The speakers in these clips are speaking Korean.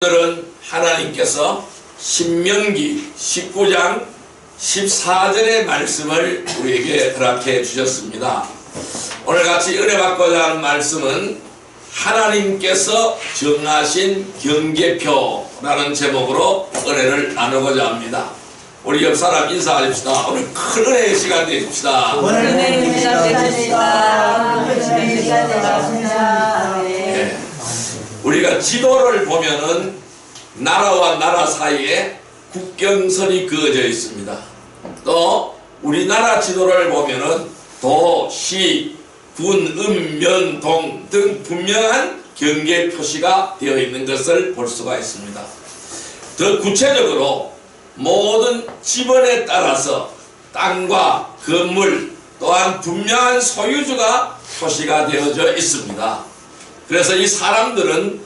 오늘은 하나님께서 신명기 19장 14절의 말씀을 우리에게 허락해 주셨습니다. 오늘 같이 은혜 받고자 하는 말씀은 하나님께서 정하신 경계표라는 제목으로 은혜를 나누고자 합니다. 우리 옆 사람 인사하십시다. 오늘 큰 은혜의 시간 되십시다. 오늘 은혜의 시간 되십시다. 은혜의 시간 되십시다. 우리가 지도를 보면은 나라와 나라 사이에 국경선이 그어져 있습니다. 또 우리나라 지도를 보면은 도, 시, 군, 면, 동 등 분명한 경계 표시가 되어 있는 것을 볼 수가 있습니다. 더 구체적으로 모든 지번에 따라서 땅과 건물 또한 분명한 소유주가 표시가 되어져 있습니다. 그래서 이 사람들은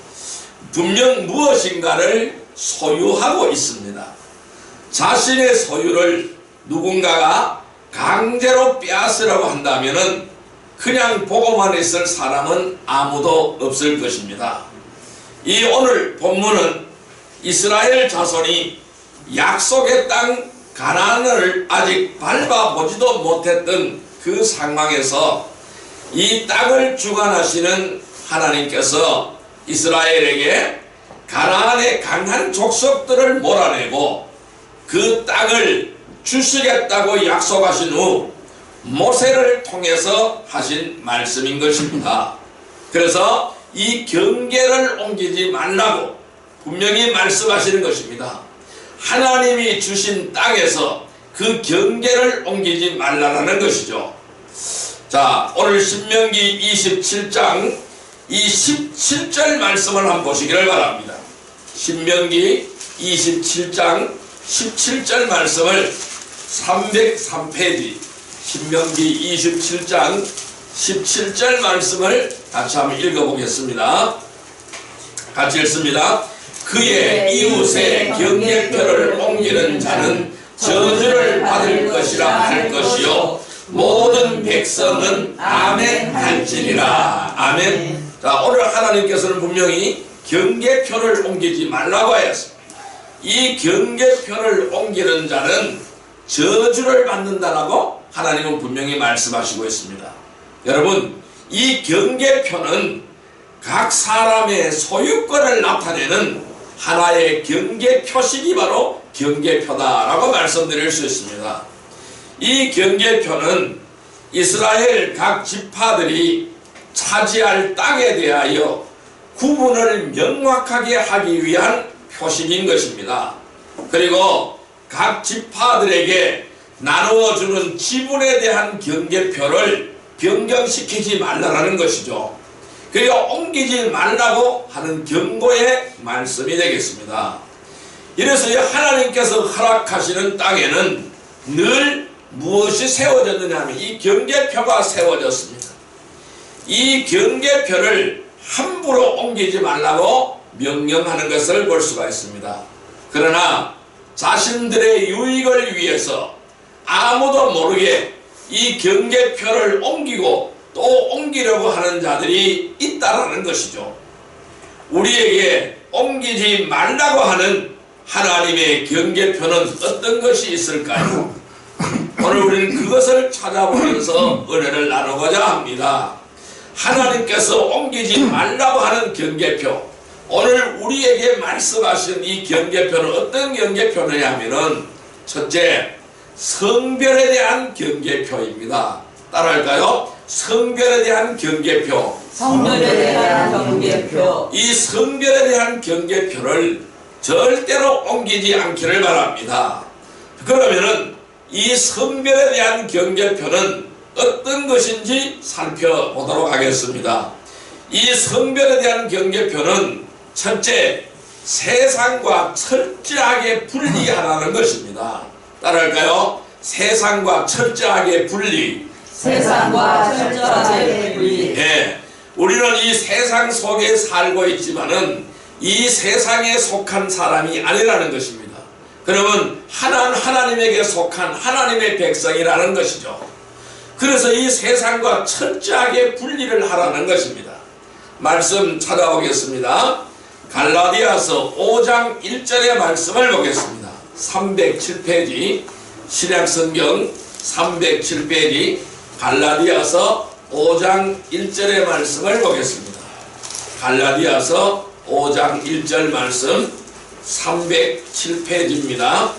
분명 무엇인가를 소유하고 있습니다. 자신의 소유를 누군가가 강제로 빼앗으려고 한다면 그냥 보고만 있을 사람은 아무도 없을 것입니다. 이 오늘 본문은 이스라엘 자손이 약속의 땅 가나안을 아직 밟아보지도 못했던 그 상황에서 이 땅을 주관하시는 하나님께서 이스라엘에게 가나안의 강한 족속들을 몰아내고 그 땅을 주시겠다고 약속하신 후 모세를 통해서 하신 말씀인 것입니다. 그래서 이 경계를 옮기지 말라고 분명히 말씀하시는 것입니다. 하나님이 주신 땅에서 그 경계를 옮기지 말라는 것이죠. 자, 오늘 신명기 27장 이 17절 말씀을 한번 보시기를 바랍니다. 신명기 27장 17절 말씀을 303페이지 신명기 27장 17절 말씀을 같이 한번 읽어보겠습니다. 같이 읽습니다. 그의 이웃의 경계표를 옮기는 자는 저주를 받을 것이라 할 것이요 모든 백성은 아멘 할지니라. 아멘. 자, 오늘 하나님께서는 분명히 경계표를 옮기지 말라고 하였습니다. 이 경계표를 옮기는 자는 저주를 받는다라고 하나님은 분명히 말씀하시고 있습니다. 여러분, 이 경계표는 각 사람의 소유권을 나타내는 하나의 경계표식이 바로 경계표다라고 말씀드릴 수 있습니다. 이 경계표는 이스라엘 각 지파들이 차지할 땅에 대하여 구분을 명확하게 하기 위한 표식인 것입니다. 그리고 각 지파들에게 나누어주는 지분에 대한 경계표를 변경시키지 말라는 것이죠. 그리고 옮기지 말라고 하는 경고의 말씀이 되겠습니다. 이래서 하나님께서 허락하시는 땅에는 늘 무엇이 세워졌느냐 하면 이 경계표가 세워졌습니다. 이 경계표를 함부로 옮기지 말라고 명령하는 것을 볼 수가 있습니다. 그러나 자신들의 유익을 위해서 아무도 모르게 이 경계표를 옮기고 또 옮기려고 하는 자들이 있다라는 것이죠. 우리에게 옮기지 말라고 하는 하나님의 경계표는 어떤 것이 있을까요? 오늘 우리는 그것을 찾아보면서 은혜를 나누고자 합니다. 하나님께서 옮기지 말라고 하는 경계표, 오늘 우리에게 말씀하신 이 경계표는 어떤 경계표냐면은 첫째, 성별에 대한 경계표입니다. 따라할까요? 성별에 대한 경계표. 성별에 대한 경계표. 이 성별에 대한 경계표를 절대로 옮기지 않기를 바랍니다. 그러면은 이 성별에 대한 경계표는 어떤 것인지 살펴보도록 하겠습니다. 이 성별에 대한 경계표는 첫째, 세상과 철저하게 분리하라는 것입니다. 따라할까요? 세상과 철저하게 분리. 세상과 철저하게 분리. 예, 우리는 이 세상 속에 살고 있지만은 이 세상에 속한 사람이 아니라는 것입니다. 그러면 하나님에게 속한 하나님의 백성이라는 것이죠. 그래서 이 세상과 철저하게 분리를 하라는 것입니다. 말씀 찾아오겠습니다. 갈라디아서 5장 1절의 말씀을 보겠습니다. 307페이지 신약성경 307페이지 갈라디아서 5장 1절의 말씀을 보겠습니다. 갈라디아서 5장 1절 말씀 307페이지입니다.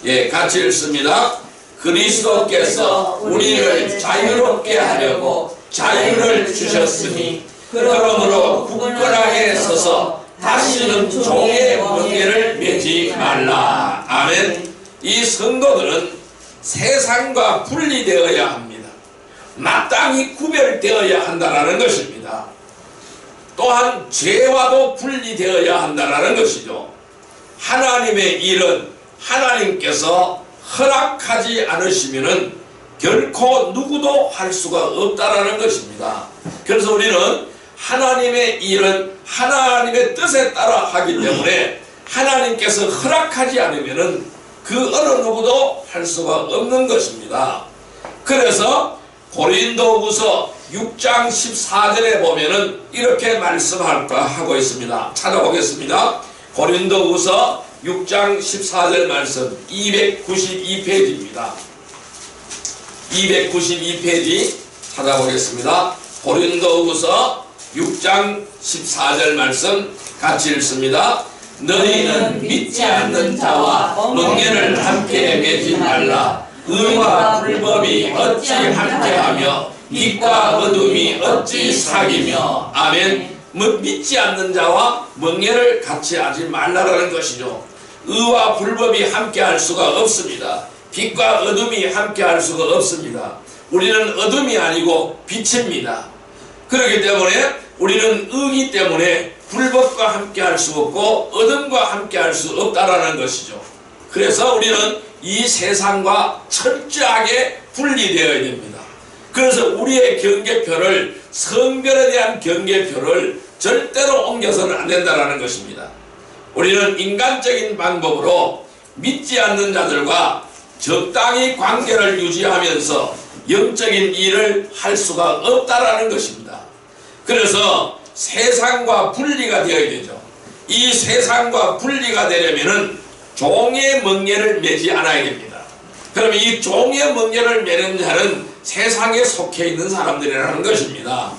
예, 같이 읽습니다. 그리스도께서 우리를 자유롭게 하려고 자유를 주셨으니 그러므로 굳건하게 서서 다시는 종의 멍에를 매지 말라. 아멘. 이 성도들은 세상과 분리되어야 합니다. 마땅히 구별되어야 한다는 것입니다. 또한 죄와도 분리되어야 한다는 것이죠. 하나님의 일은 하나님께서 허락하지 않으시면 결코 누구도 할 수가 없다라는 것입니다. 그래서 우리는 하나님의 일은 하나님의 뜻에 따라 하기 때문에 하나님께서 허락하지 않으면 그 어느 누구도 할 수가 없는 것입니다. 그래서 고린도후서 6장 14절에 보면은 이렇게 말씀하고 있습니다. 찾아보겠습니다. 고린도후서 6장 14절 말씀 292페이지입니다. 292페이지 찾아보겠습니다. 고린도후서 6장 14절 말씀 같이 읽습니다. 너희는 믿지 않는 자와 멍에를 함께 매지 말라. 의와 불법이 어찌 함께하며 빛과 어둠이 어찌 사귀며. 아멘. 믿지 않는 자와 멍에를 같이 하지 말라라는 것이죠. 의와 불법이 함께할 수가 없습니다. 빛과 어둠이 함께할 수가 없습니다. 우리는 어둠이 아니고 빛입니다. 그렇기 때문에 우리는 의이기 때문에 불법과 함께할 수 없고 어둠과 함께할 수 없다라는 것이죠. 그래서 우리는 이 세상과 철저하게 분리되어야 됩니다. 그래서 우리의 경계표를, 성별에 대한 경계표를 절대로 옮겨서는 안 된다는 것입니다. 우리는 인간적인 방법으로 믿지 않는 자들과 적당히 관계를 유지하면서 영적인 일을 할 수가 없다라는 것입니다. 그래서 세상과 분리가 되어야 되죠. 이 세상과 분리가 되려면은 종의 멍에를 매지 않아야 됩니다. 그러면 이 종의 멍에를 매는 자는 세상에 속해 있는 사람들이라는 것입니다.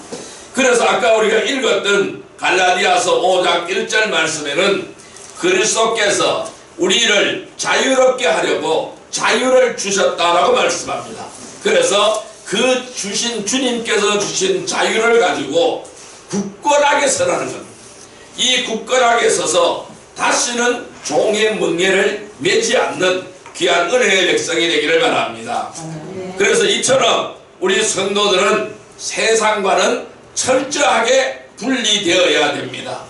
그래서 아까 우리가 읽었던 갈라디아서 5장 1절 말씀에는 그리스도께서 우리를 자유롭게 하려고 자유를 주셨다라고 말씀합니다. 그래서 그 주님께서 주신 자유를 가지고 굳건하게 서라는 겁니다. 이 굳건하게 서서 다시는 종의 멍에를 매지 않는 귀한 은혜의 백성이 되기를 바랍니다. 그래서 이처럼 우리 성도들은 세상과는 철저하게 분리되어야 됩니다.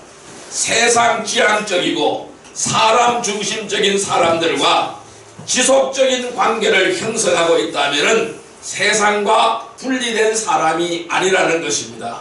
세상 지향적이고 사람 중심적인 사람들과 지속적인 관계를 형성하고 있다면 세상과 분리된 사람이 아니라는 것입니다.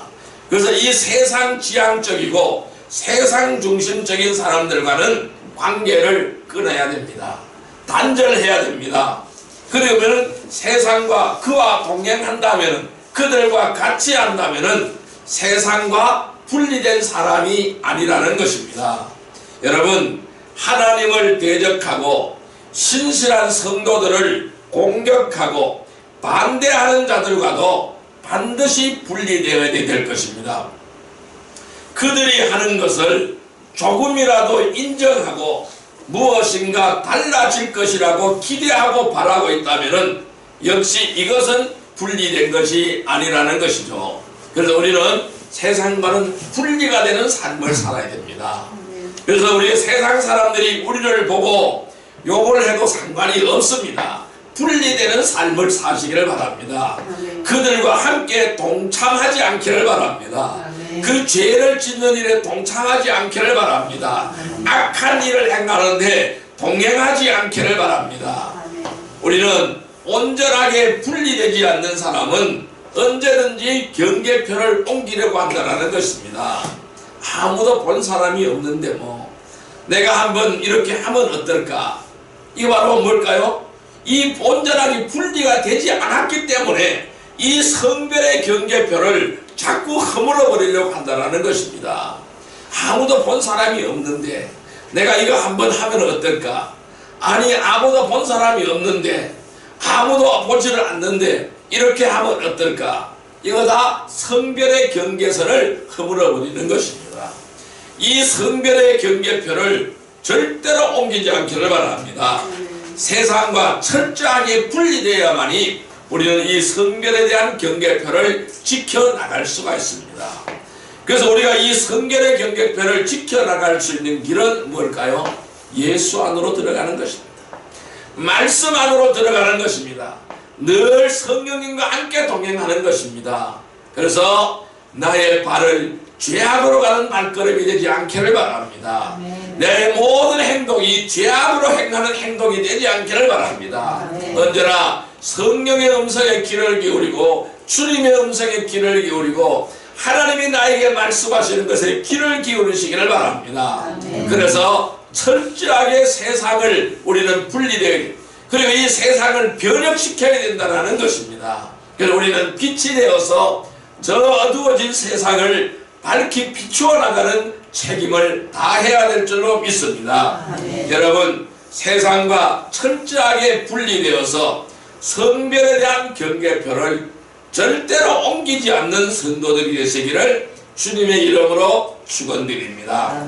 그래서 이 세상 지향적이고 세상 중심적인 사람들과는 관계를 끊어야 됩니다. 단절해야 됩니다. 그러면 세상과 그와 동행한다면, 그들과 같이 한다면 세상과 분리된 사람이 아니라는 것입니다. 여러분, 하나님을 대적하고 신실한 성도들을 공격하고 반대하는 자들과도 반드시 분리되어야 될 것입니다. 그들이 하는 것을 조금이라도 인정하고 무엇인가 달라질 것이라고 기대하고 바라고 있다면 역시 이것은 분리된 것이 아니라는 것이죠. 그래서 우리는 세상과는 분리가 되는 삶을 살아야 됩니다. 그래서 우리 세상 사람들이 우리를 보고 욕을 해도 상관이 없습니다. 분리되는 삶을 사시기를 바랍니다. 그들과 함께 동참하지 않기를 바랍니다. 그 죄를 짓는 일에 동참하지 않기를 바랍니다. 악한 일을 행하는데 동행하지 않기를 바랍니다. 우리는 온전하게 분리되지 않는 사람은 언제든지 경계표를 옮기려고 한다는 것입니다. 아무도 본 사람이 없는데 뭐 내가 한번 이렇게 하면 어떨까? 이 바로 뭘까요? 이 온전하게 분리가 되지 않았기 때문에 이 성별의 경계표를 자꾸 허물어 버리려고 한다는 것입니다. 아무도 본 사람이 없는데 내가 이거 한번 하면 어떨까? 아니 아무도 본 사람이 없는데 아무도 보지를 않는데 이렇게 하면 어떨까? 이거 다 성별의 경계선을 허물어 버리는 것입니다. 이 성별의 경계표를 절대로 옮기지 않기를 바랍니다. 세상과 철저하게 분리되어야만이 우리는 이 성별에 대한 경계표를 지켜나갈 수가 있습니다. 그래서 우리가 이 성별의 경계표를 지켜나갈 수 있는 길은 뭘까요? 예수 안으로 들어가는 것입니다. 말씀 안으로 들어가는 것입니다. 늘 성령님과 함께 동행하는 것입니다. 그래서 나의 발을 죄악으로 가는 발걸음이 되지 않기를 바랍니다. 내 모든 행동이 죄악으로 행하는 행동이 되지 않기를 바랍니다. 언제나 성령의 음성에 귀를 기울이고 주님의 음성에 귀를 기울이고 하나님이 나에게 말씀하시는 것에 귀를 기울이시기를 바랍니다. 그래서 철저하게 세상을 우리는 분리되게 그리고 이 세상을 변혁시켜야 된다는 것입니다. 그래서 우리는 빛이 되어서 저 어두워진 세상을 밝히 비추어 나가는 책임을 다해야 될 줄로 믿습니다. 여러분 세상과 철저하게 분리되어서 성별에 대한 경계표를 절대로 옮기지 않는 성도들이 되시기를 주님의 이름으로 축원드립니다.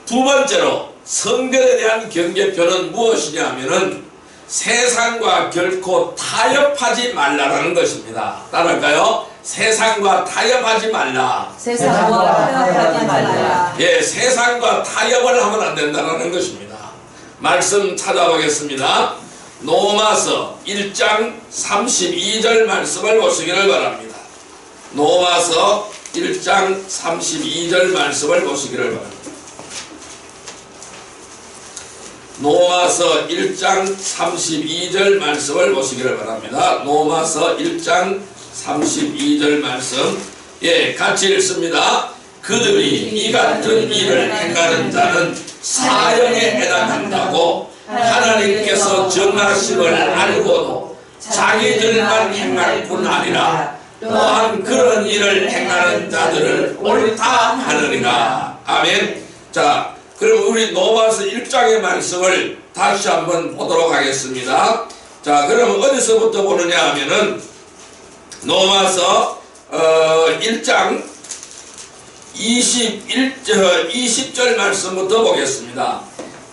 두 번째로 성별에 대한 경계표는 무엇이냐 하면은 세상과 결코 타협하지 말라라는 것입니다. 따라할까요? 세상과 타협하지 말라. 세상과 타협하지 말라. 예, 세상과 타협을 하면 안 된다는 것입니다. 말씀 찾아보겠습니다. 로마서 1장 32절 말씀을 보시기를 바랍니다. 로마서 1장 32절 말씀을 보시기를 바랍니다. 로마서 1장 32절 말씀을 보시기를 바랍니다. 로마서 1장 32절 말씀, 예, 같이 읽습니다. 그들이 이 같은 일을 행하는 자는 사형에 해당한다고 하나님께서 정하심을 알고도 자기들만 행할 뿐 아니라 또한 그런 일을 행하는 자들을 옳다 하느니라. 아멘. 자, 그럼 우리 로마서 1장의 말씀을 다시 한번 보도록 하겠습니다. 자, 그럼 어디서부터 보느냐 하면은 로마서 1장 20절 말씀부터 보겠습니다.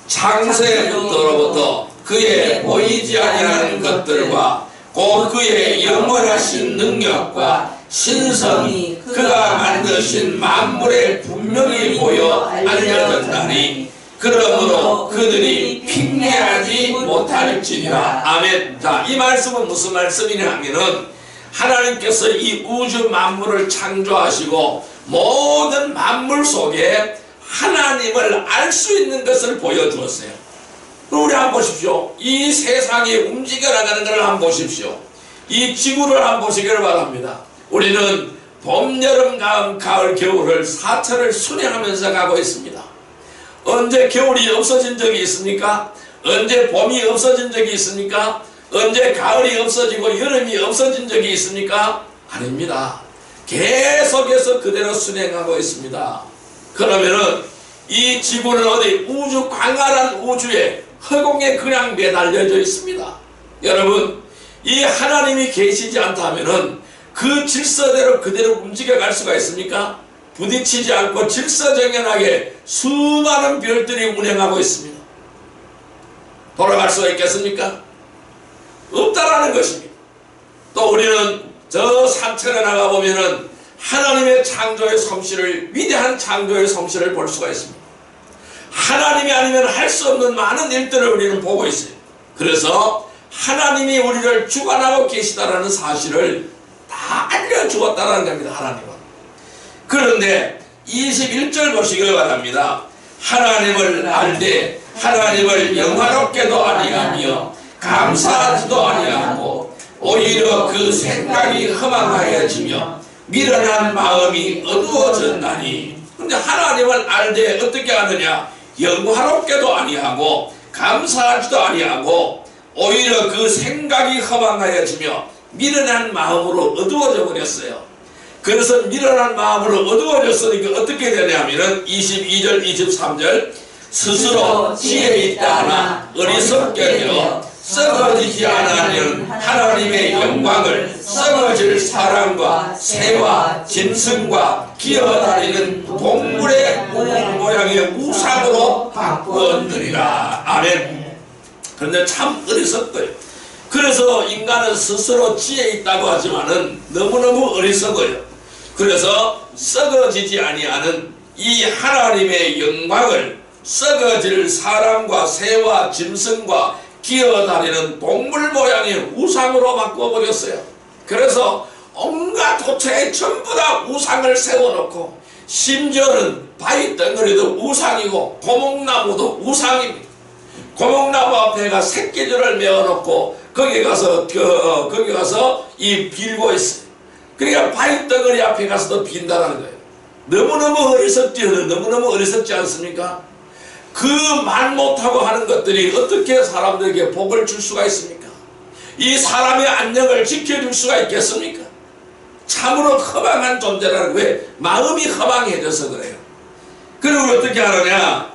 창세부터로부터 그의 보이지 아니하는 것들과 곧 그의 영원하신 능력과 신성이 그가 만드신 만물에 분명히 보여 알려졌다니 그러므로 그들이 핑계하지 못할지니라. 아멘. 자, 이 말씀은 무슨 말씀이냐 하면은 하나님께서 이 우주 만물을 창조하시고 모든 만물 속에 하나님을 알 수 있는 것을 보여주었어요. 그럼 우리 한번 보십시오. 이 세상이 움직여 나가는 것을 한번 보십시오. 이 지구를 한번 보시기를 바랍니다. 우리는 봄, 여름, 가을, 겨울을 사철을 순회하면서 가고 있습니다. 언제 겨울이 없어진 적이 있습니까? 언제 봄이 없어진 적이 있습니까? 언제 가을이 없어지고 여름이 없어진 적이 있습니까? 아닙니다. 계속해서 그대로 순행하고 있습니다. 그러면은 이 지구는 어디 우주 광활한 우주에 허공에 그냥 매달려져 있습니다. 여러분, 이 하나님이 계시지 않다면은 그 질서대로 그대로 움직여 갈 수가 있습니까? 부딪히지 않고 질서정연하게 수많은 별들이 운행하고 있습니다. 돌아갈 수가 있겠습니까? 없다라는 것입니다. 또 우리는 저 산천에 나가보면은 하나님의 창조의 솜씨를, 위대한 창조의 솜씨를 볼 수가 있습니다. 하나님이 아니면 할 수 없는 많은 일들을 우리는 보고 있어요. 그래서 하나님이 우리를 주관하고 계시다라는 사실을 다 알려주었다라는 겁니다. 하나님은. 그런데 21절 보시길 바랍니다. 하나님을 알되 하나님을 영화롭게도 아니하며 감사하지도 아니하고 오히려 그 생각이 허망하여지며 미련한 마음이 어두워졌나니. 근데 하나님을 알되 어떻게 하느냐? 영화롭게도 아니하고 감사하지도 아니하고 오히려 그 생각이 허망하여지며 미련한 마음으로 어두워져 버렸어요. 그래서 미련한 마음으로 어두워졌으니까 어떻게 되냐면은 22절 23절 스스로 지혜 있다 하나 어리석게 되어 썩어지지 않으면 하나님의 영광을 썩어질 사람과 새와 짐승과 기어다니는 동물의 모양의 우상으로 바꾸었느니라. 아멘. 그런데 참 어리석어요. 그래서 인간은 스스로 지혜 있다고 하지만은 너무너무 어리석어요. 그래서 썩어지지 아니하는 이 하나님의 영광을 썩어질 사람과 새와 짐승과 기어다니는 동물 모양의 우상으로 바꿔버렸어요. 그래서 온갖 도처에 전부 다 우상을 세워놓고 심지어는 바위 덩어리도 우상이고 고목나무도 우상입니다. 고목나무 앞에가 새끼줄을 메어놓고 거기 가서 이 빌고 있어요. 그러니까 바위 덩어리 앞에 가서도 빈다는 거예요. 너무너무 어리석지 않습니까? 그 말 못하고 하는 것들이 어떻게 사람들에게 복을 줄 수가 있습니까? 이 사람의 안녕을 지켜줄 수가 있겠습니까? 참으로 허망한 존재라는 거예요. 마음이 허망해져서 그래요. 그리고 어떻게 하느냐?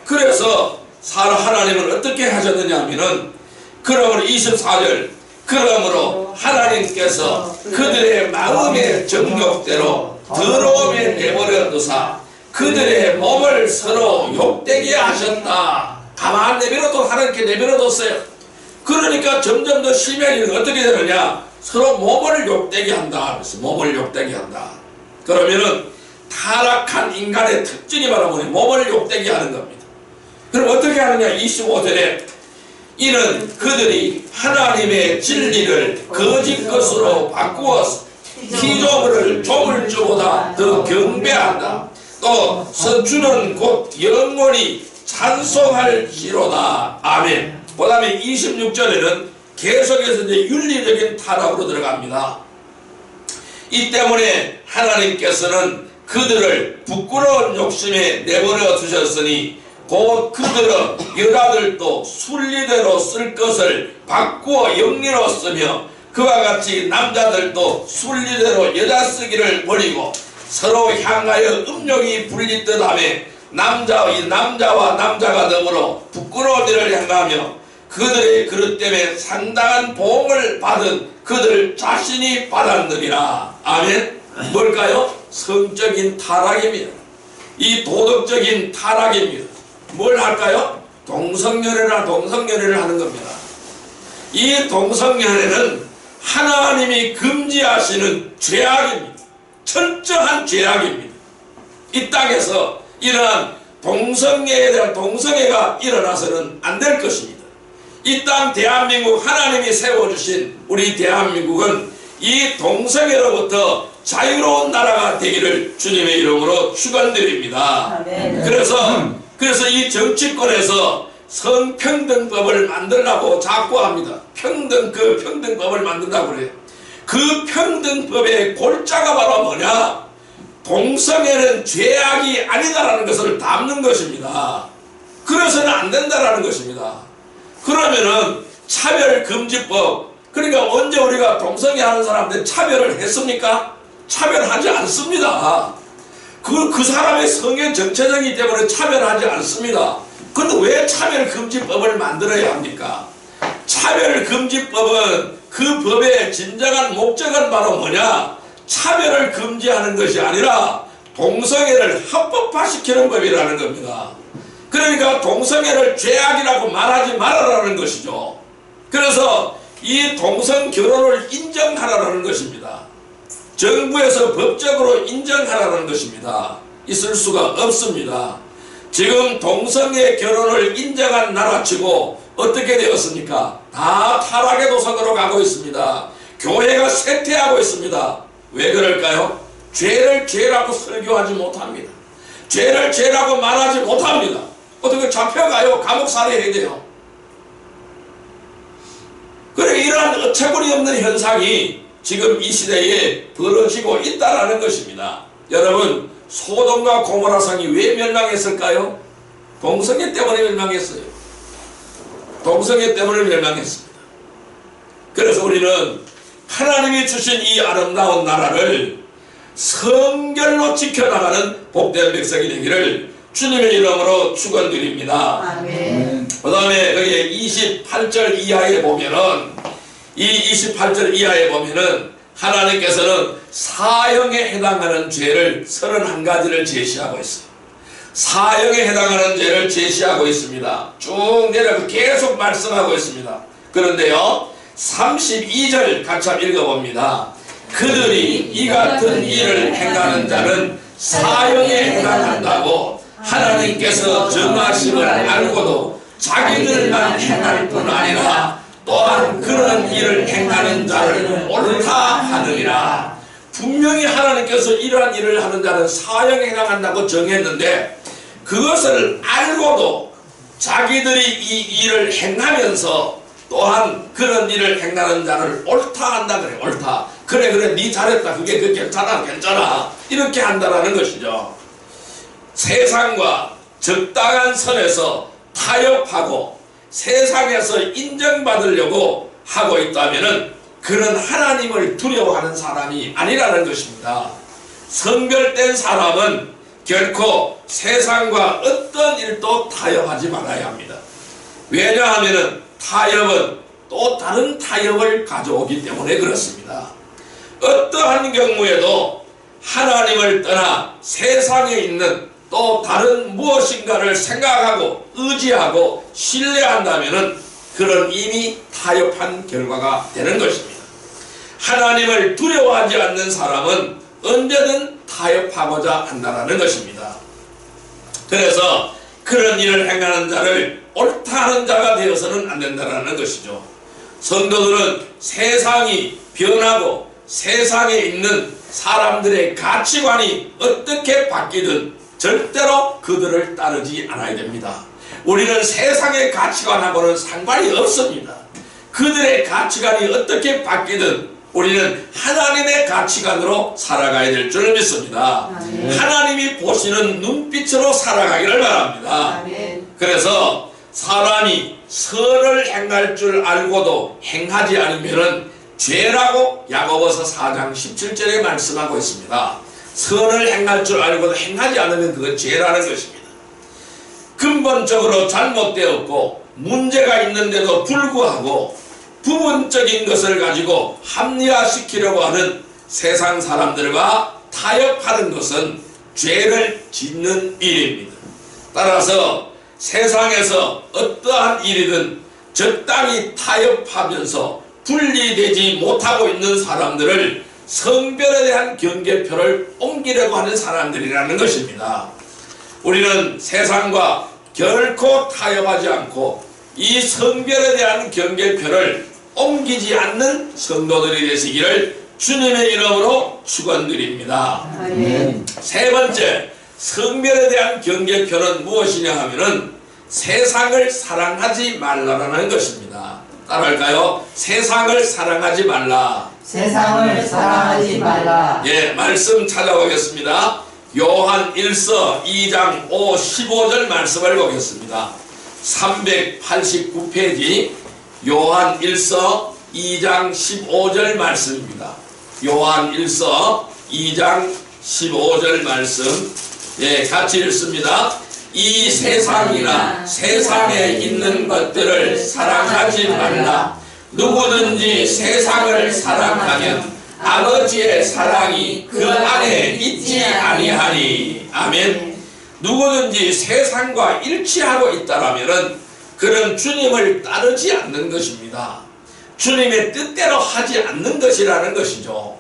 그래서 하나님은 어떻게 하셨느냐 하면은 그러므로 24절 그러므로 하나님께서 그들의 마음의 정욕대로 더러움에 내버려 두사 그들의 몸을 서로 욕되게 하셨다. 가만 내버려도 하나님께 내버려뒀어요. 그러니까 점점 더 심해지는 어떻게 되느냐? 서로 몸을 욕되게 한다. 그래서 몸을 욕되게 한다. 그러면은 타락한 인간의 특징이 바로 뭐냐? 몸을 욕되게 하는 겁니다. 그럼 어떻게 하느냐? 25절에 이는 그들이 하나님의 진리를 거짓 것으로 바꾸어서 피조물을 조물주보다 더 경배한다. 또 선주는 곧 영원히 찬송할지로다. 아멘. 그 다음에 26절에는 계속해서 이제 윤리적인 타락으로 들어갑니다. 이 때문에 하나님께서는 그들을 부끄러운 욕심에 내버려 두셨으니 곧 그들은 여자들도 순리대로 쓸 것을 바꾸어 영리로 쓰며 그와 같이 남자들도 순리대로 여자 쓰기를 버리고 서로 향하여 음욕이 불릴 듯하며 남자와 남자가 더불어 부끄러운 일을 행하며 그들의 그릇 때문에 상당한 보응을 받은 그들 자신이 받았느니라. 아멘. 뭘까요? 성적인 타락입니다. 이 도덕적인 타락입니다. 뭘 할까요? 동성연애를 하는 겁니다. 이 동성연애는 하나님이 금지하시는 죄악입니다. 철저한 죄악입니다. 이 땅에서 이러한 동성애에 대한 동성애가 일어나서는 안 될 것입니다. 이 땅 대한민국 하나님이 세워주신 우리 대한민국은 이 동성애로부터 자유로운 나라가 되기를 주님의 이름으로 축원드립니다. 그래서 이 정치권에서 성평등법을 만들라고 자꾸 합니다. 평등법을 만든다고 그래요. 그 평등법의 골자가 바로 뭐냐? 동성애는 죄악이 아니다라는 것을 담는 것입니다. 그래서는 안 된다라는 것입니다. 그러면은 차별금지법, 그러니까 언제 우리가 동성애 하는 사람한테 차별을 했습니까? 차별하지 않습니다. 그 사람의 성향 정체적이기 때문에 차별하지 않습니다. 그런데 왜 차별금지법을 만들어야 합니까? 차별금지법은 그 법의 진정한 목적은 바로 뭐냐? 차별을 금지하는 것이 아니라 동성애를 합법화시키는 법이라는 겁니다. 그러니까 동성애를 죄악이라고 말하지 말아라는 것이죠. 그래서 이 동성결혼을 인정하라는 것입니다. 정부에서 법적으로 인정하라는 것입니다. 있을 수가 없습니다. 지금 동성애 결혼을 인정한 나라치고 어떻게 되었습니까? 다 타락의 도성으로 가고 있습니다. 교회가 쇠퇴하고 있습니다. 왜 그럴까요? 죄를 죄라고 설교하지 못합니다. 죄를 죄라고 말하지 못합니다. 어떻게 잡혀가요? 감옥 살해해야 돼요. 그래, 이러한 어처구니 없는 현상이 지금 이 시대에 벌어지고 있다는 것입니다. 여러분, 소돔과 고모라 성이 왜 멸망했을까요? 동성애 때문에 멸망했어요. 동성애 때문에 멸망했습니다. 그래서 우리는 하나님이 주신 이 아름다운 나라를 성결로 지켜나가는 복된 백성이 되기를 주님의 이름으로 축원드립니다. 아멘. 그 다음에 거기 28절 이하에 보면은 이 28절 이하에 보면은 하나님께서는 사형에 해당하는 죄를 31가지를 제시하고 있어요. 사형에 해당하는 죄를 제시하고 있습니다. 쭉 내려서 계속 말씀하고 있습니다. 그런데요 32절 같이 한번 읽어봅니다. 그들이 이 같은 일을 행하는 자는 사형에 해당한다고 하나님께서 정하심을 알고도 자기들만 행할 뿐 아니라 또한 그런 일을 행하는 자를 옳다 하느니라. 분명히 하나님께서 이러한 일을 하는 자는 사형에 해당한다고 정했는데 그것을 알고도 자기들이 이 일을 행하면서 또한 그런 일을 행하는 자를 옳다 한다 그래. 옳다. 그래 네 잘했다. 그게 괜찮아 이렇게 한다라는 것이죠. 세상과 적당한 선에서 타협하고 세상에서 인정받으려고 하고 있다면은 그는 하나님을 두려워하는 사람이 아니라는 것입니다. 성별된 사람은 결코 세상과 어떤 일도 타협하지 말아야 합니다. 왜냐하면은 타협은 또 다른 타협을 가져오기 때문에 그렇습니다. 어떠한 경우에도 하나님을 떠나 세상에 있는 또 다른 무엇인가를 생각하고 의지하고 신뢰한다면은 그런 이미 타협한 결과가 되는 것입니다. 하나님을 두려워하지 않는 사람은 언제든 타협하고자 한다는 것입니다. 그래서 그런 일을 행하는 자를 옳다 하는 자가 되어서는 안 된다는 것이죠. 성도들은 세상이 변하고 세상에 있는 사람들의 가치관이 어떻게 바뀌든 절대로 그들을 따르지 않아야 됩니다. 우리는 세상의 가치관하고는 상관이 없습니다. 그들의 가치관이 어떻게 바뀌든 우리는 하나님의 가치관으로 살아가야 될 줄 믿습니다. 아멘. 하나님이 보시는 눈빛으로 살아가기를 바랍니다. 아멘. 그래서 사람이 선을 행할 줄 알고도 행하지 않으면 죄라고 야고보서 4장 17절에 말씀하고 있습니다. 선을 행할 줄 알고도 행하지 않으면 그건 죄라는 것입니다. 근본적으로 잘못되었고 문제가 있는데도 불구하고 부분적인 것을 가지고 합리화시키려고 하는 세상 사람들과 타협하는 것은 죄를 짓는 일입니다. 따라서 세상에서 어떠한 일이든 적당히 타협하면서 분리되지 못하고 있는 사람들을 성별에 대한 경계표를 옮기려고 하는 사람들이라는 것입니다. 우리는 세상과 결코 타협하지 않고 이 성별에 대한 경계표를 옮기지 않는 성도들이 되시기를 주님의 이름으로 축원드립니다. 아멘. 세 번째, 성별에 대한 경계표는 무엇이냐 하면은 세상을 사랑하지 말라라는 것입니다. 따라할까요? 세상을 사랑하지 말라. 세상을 사랑하지 말라. 예, 말씀 찾아보겠습니다. 요한 1서 2장 15절 말씀을 보겠습니다. 389페이지 요한 1서 2장 15절 말씀입니다. 요한 1서 2장 15절 말씀, 예, 같이 읽습니다. 이 세상이나 세상에 있는 것들을 사랑하지 말라. 누구든지 세상을 사랑하면 아버지의 사랑이 그 안에 있지 아니하니. 아멘. 누구든지 세상과 일치하고 있다라면은 그는 주님을 따르지 않는 것입니다. 주님의 뜻대로 하지 않는 것이라는 것이죠.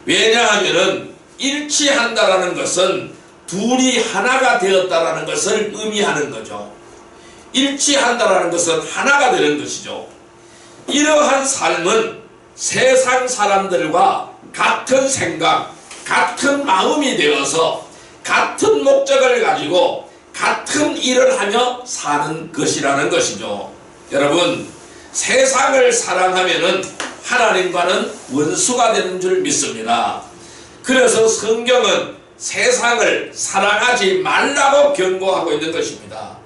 왜냐하면은 일치한다라는 것은 둘이 하나가 되었다라는 것을 의미하는 거죠. 일치한다라는 것은 하나가 되는 것이죠. 이러한 삶은 세상 사람들과 같은 생각, 같은 마음이 되어서 같은 목적을 가지고 같은 일을 하며 사는 것이라는 것이죠. 여러분, 세상을 사랑하면은 하나님과는 원수가 되는 줄 믿습니다. 그래서 성경은 세상을 사랑하지 말라고 경고하고 있는 것입니다.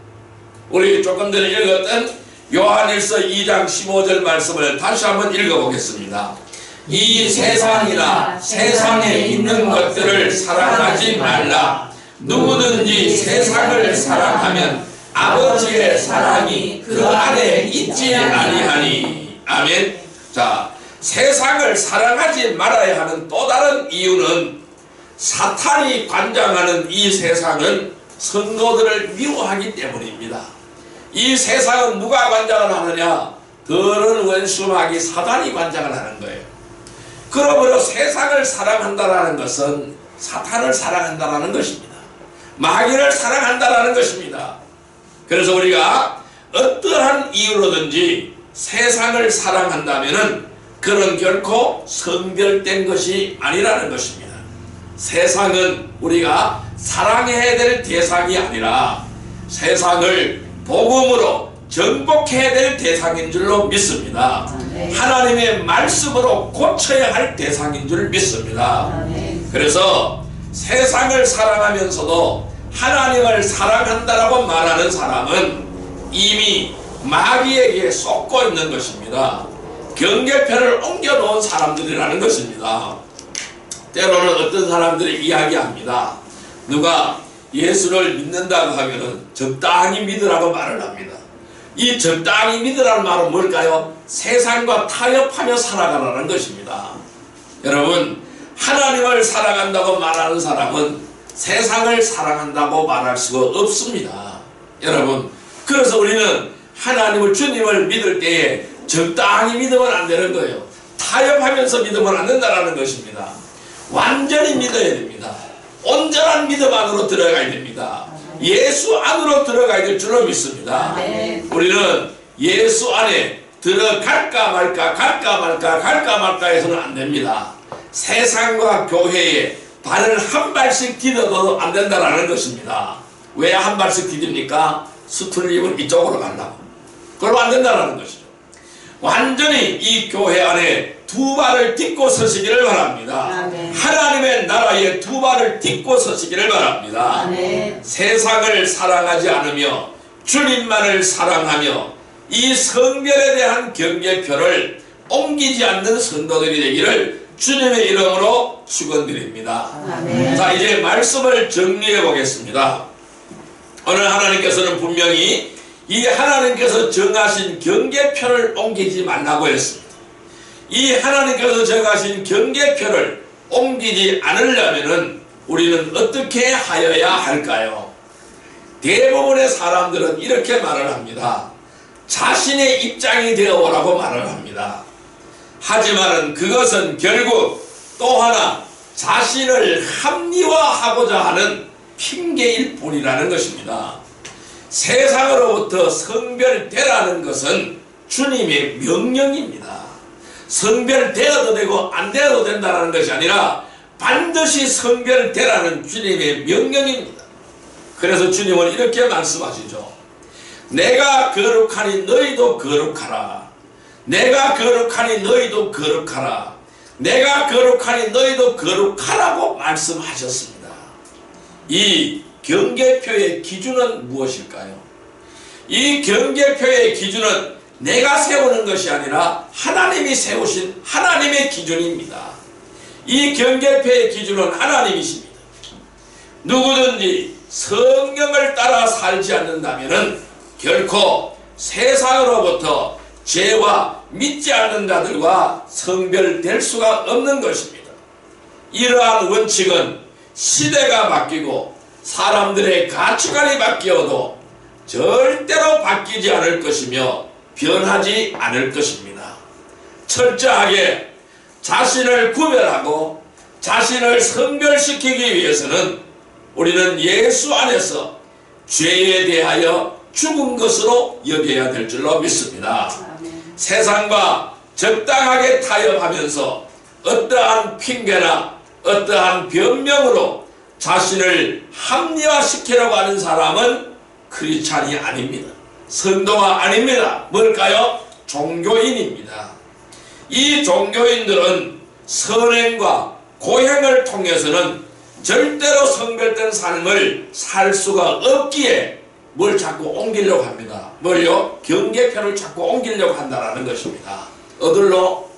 우리 조금 전에 읽었던 요한일서 2장 15절 말씀을 다시 한번 읽어보겠습니다. 이 세상이나 세상에 있는 것들을 사랑하지 말라. 누구든지 세상을 사랑하면 아버지의 사랑이 그 안에 있지 아니하니. 아멘. 자, 세상을 사랑하지 말아야 하는 또 다른 이유는 사탄이 관장하는 이 세상은 성도들을 미워하기 때문입니다. 이 세상은 누가 관장을 하느냐? 더러운 원수마귀 사단이 관장을 하는 거예요. 그러므로 세상을 사랑한다라는 것은 사탄을 사랑한다라는 것입니다. 마귀를 사랑한다라는 것입니다. 그래서 우리가 어떠한 이유로든지 세상을 사랑한다면은 그런 결코 성별된 것이 아니라는 것입니다. 세상은 우리가 사랑해야 될 대상이 아니라 세상을 복음으로 정복해야 될 대상인 줄로 믿습니다. 하나님의 말씀으로 고쳐야 할 대상인 줄 믿습니다. 그래서 세상을 사랑하면서도 하나님을 사랑한다라고 말하는 사람은 이미 마귀에게 속고 있는 것입니다. 경계편을 옮겨놓은 사람들이라는 것입니다. 때로는 어떤 사람들이 이야기합니다. 누가 예수를 믿는다고 하면은 적당히 믿으라고 말을 합니다. 이 적당히 믿으라는 말은 뭘까요? 세상과 타협하며 살아가라는 것입니다. 여러분, 하나님을 사랑한다고 말하는 사람은 세상을 사랑한다고 말할 수가 없습니다. 여러분, 그래서 우리는 하나님을, 주님을 믿을 때에 적당히 믿으면 안 되는 거예요. 타협하면서 믿으면 안 된다는 것입니다. 완전히 믿어야 됩니다. 온전한 믿음 안으로 들어가야 됩니다. 예수 안으로 들어가야 될 줄로 믿습니다. 우리는 예수 안에 들어갈까 말까 갈까 말까 갈까 말까 해서는 안 됩니다. 세상과 교회에 발을 한 발씩 디뎌도 안 된다는 것입니다. 왜 한 발씩 디딥니까? 수틀림은 이쪽으로 가려고. 그러면 안 된다는 것이죠. 완전히 이 교회 안에 두 발을 딛고 서시기를 바랍니다. 아멘. 하나님의 나라에 두 발을 딛고 서시기를 바랍니다. 아멘. 세상을 사랑하지 않으며 주님만을 사랑하며 이 성별에 대한 경계표를 옮기지 않는 성도들이 되기를 주님의 이름으로 축원드립니다. 아멘. 자, 이제 말씀을 정리해 보겠습니다. 오늘 하나님께서는 분명히 이 하나님께서 정하신 경계표를 옮기지 말라고 했습니다. 이 하나님께서 정하신 경계표를 옮기지 않으려면 우리는 어떻게 하여야 할까요? 대부분의 사람들은 이렇게 말을 합니다. 자신의 입장이 되어오라고 말을 합니다. 하지만 그것은 결국 또 하나 자신을 합리화하고자 하는 핑계일 뿐이라는 것입니다. 세상으로부터 성별되라는 것은 주님의 명령입니다. 성별되어도 되고 안 되어도 된다는 것이 아니라 반드시 성별되라는 주님의 명령입니다. 그래서 주님은 이렇게 말씀하시죠. 내가 거룩하니 너희도 거룩하라. 내가 거룩하니 너희도 거룩하라. 내가 거룩하니 너희도 거룩하라고 말씀하셨습니다. 이 경계표의 기준은 무엇일까요? 이 경계표의 기준은 내가 세우는 것이 아니라 하나님이 세우신 하나님의 기준입니다. 이 경계표의 기준은 하나님이십니다. 누구든지 성경을 따라 살지 않는다면 결코 세상으로부터 죄와 믿지 않는 자들과 성별될 수가 없는 것입니다. 이러한 원칙은 시대가 바뀌고 사람들의 가치관이 바뀌어도 절대로 바뀌지 않을 것이며 변하지 않을 것입니다. 철저하게 자신을 구별하고 자신을 성별시키기 위해서는 우리는 예수 안에서 죄에 대하여 죽은 것으로 여겨야 될 줄로 믿습니다. 세상과 적당하게 타협하면서 어떠한 핑계나 어떠한 변명으로 자신을 합리화시키려고 하는 사람은 크리스찬이 아닙니다. 성도가 아닙니다. 뭘까요? 종교인입니다. 이 종교인들은 선행과 고행을 통해서는 절대로 성별된 삶을 살 수가 없기에 뭘 자꾸 옮기려고 합니다. 뭘요? 경계표를 자꾸 옮기려고 한다는 것입니다. 어디로?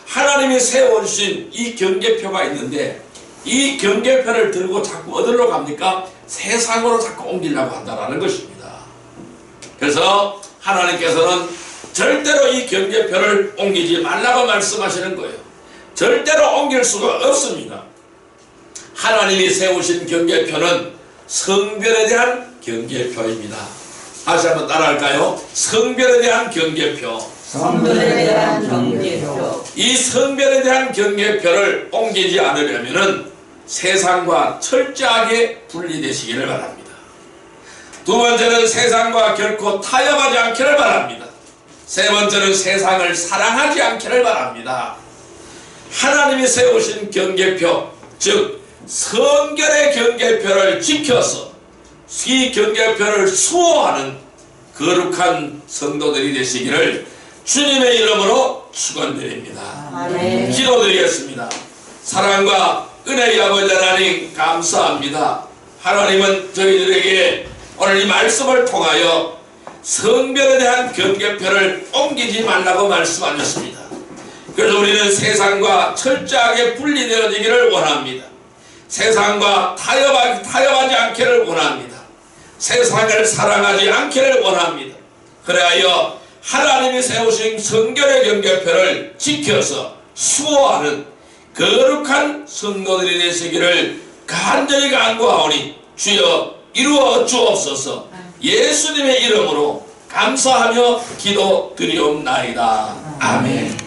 하나님이 세워주신 이 경계표가 있는데 이 경계표를 들고 자꾸 어디로 갑니까? 세상으로 자꾸 옮기려고 한다는 것입니다. 그래서 하나님께서는 절대로 이 경계표를 옮기지 말라고 말씀하시는 거예요. 절대로 옮길 수가 없습니다. 하나님이 세우신 경계표는 성별에 대한 경계표입니다. 다시 한번 따라할까요? 성별에 대한 경계표. 성별에 대한 경계표. 이 성별에 대한 경계표를 옮기지 않으려면 세상과 철저하게 분리되시기를 바랍니다. 두 번째는 세상과 결코 타협하지 않기를 바랍니다. 세 번째는 세상을 사랑하지 않기를 바랍니다. 하나님이 세우신 경계표, 즉 성결의 경계표를 지켜서 이 경계표를 수호하는 거룩한 성도들이 되시기를 주님의 이름으로 축원드립니다. 아멘. 기도드리겠습니다. 사랑과 은혜의 아버지 하나님 감사합니다. 하나님은 저희들에게 오늘 이 말씀을 통하여 성별에 대한 경계표를 옮기지 말라고 말씀하셨습니다. 그래서 우리는 세상과 철저하게 분리되어지기를 원합니다. 세상과 타협하지 않기를 원합니다. 세상을 사랑하지 않기를 원합니다. 그래하여 하나님이 세우신 성결의 경계표를 지켜서 수호하는 거룩한 성도들이 되시기를 간절히 간구하오니 주여 이루어 주옵소서. 예수님의 이름으로 감사하며 기도드리옵나이다. 아멘.